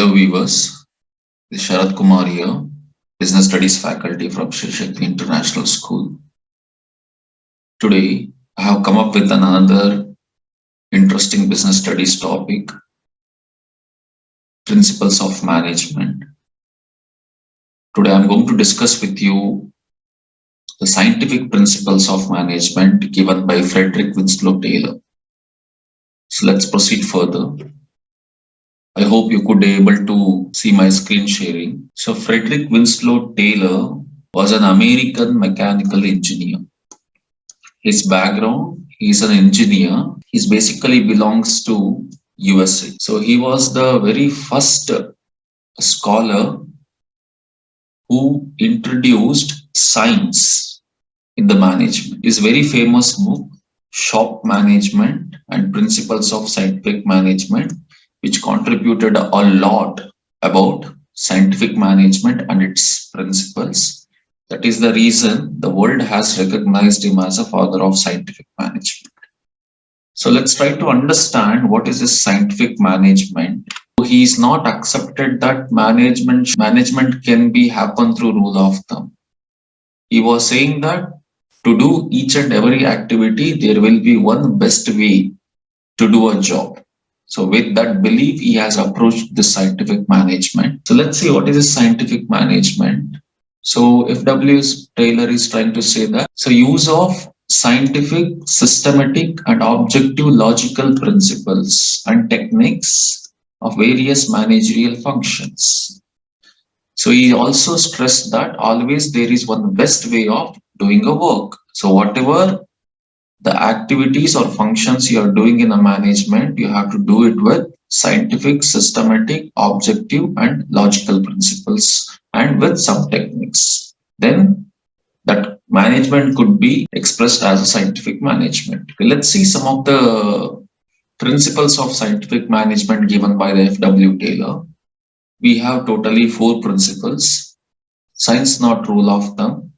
Hello viewers, this is Sharad Kumar here, Business Studies faculty from Shri Shakti International School. Today, I have come up with another interesting business studies topic, Principles of Management. Today, I am going to discuss with you the scientific principles of management given by Frederick Winslow Taylor. So let's proceed further. I hope you could be able to see my screen sharing. So Frederick Winslow Taylor was an American mechanical engineer. His background, he's an engineer. He basically belongs to USA. So he was the very first scholar who introduced science in the management. His very famous book, Shop Management and Principles of Scientific Management, which contributed a lot about scientific management and its principles. That is the reason the world has recognized him as a father of scientific management. So let's try to understand what is this scientific management. He is not accepted that management can be happen through rule of thumb. He was saying that to do each and every activity, there will be one best way to do a job. So with that belief, he has approached the scientific management. So let's see what is scientific management. So F.W. Taylor is trying to say that, so use of scientific, systematic and objective logical principles and techniques of various managerial functions. So he also stressed that always there is one best way of doing a work. So whatever the activities or functions you are doing in a management, you have to do it with scientific, systematic, objective and logical principles and with some techniques. Then that management could be expressed as a scientific management. Okay, let's see some of the principles of scientific management given by the F.W. Taylor. We have totally 4 principles: science not rule of thumb,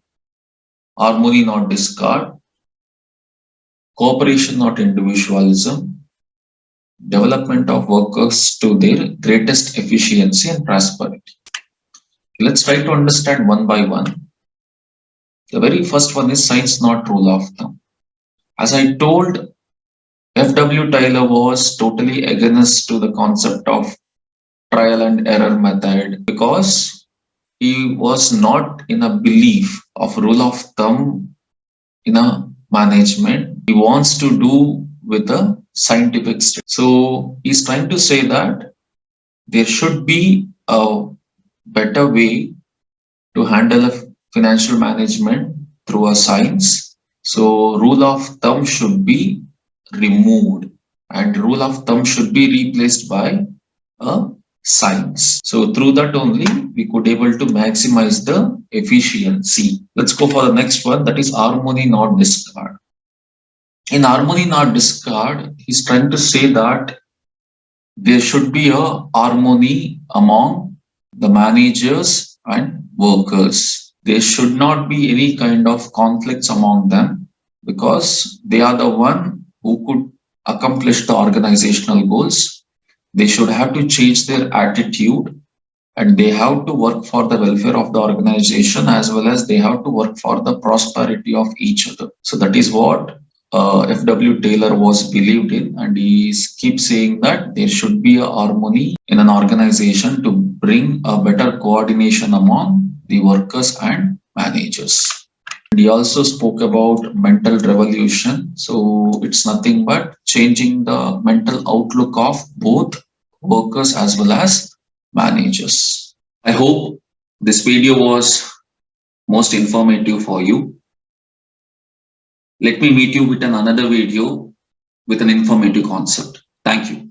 harmony not discard, cooperation not individualism, development of workers to their greatest efficiency and prosperity. Let's try to understand one by one. The very first one is science not rule of thumb. As I told, F.W. Taylor was totally against to the concept of trial and error method because he was not in a belief of rule of thumb in a management. He wants to do with a scientific study. So he's trying to say that there should be a better way to handle a financial management through a science. So rule of thumb should be removed and rule of thumb should be replaced by a science. So through that only we could able to maximize the efficiency. Let's go for the next one, that is harmony not discard. In harmony not discard, he's trying to say that there should be a harmony among the managers and workers. There should not be any kind of conflicts among them because they are the one who could accomplish the organizational goals. They should have to change their attitude and they have to work for the welfare of the organization as well as they have to work for the prosperity of each other. So that is what F.W. Taylor was believed in, and he keeps saying that there should be a harmony in an organization to bring a better coordination among the workers and managers. And he also spoke about mental revolution. So it's nothing but changing the mental outlook of both workers as well as managers. I hope this video was most informative for you. Let me meet you with another video with an informative concept. Thank you.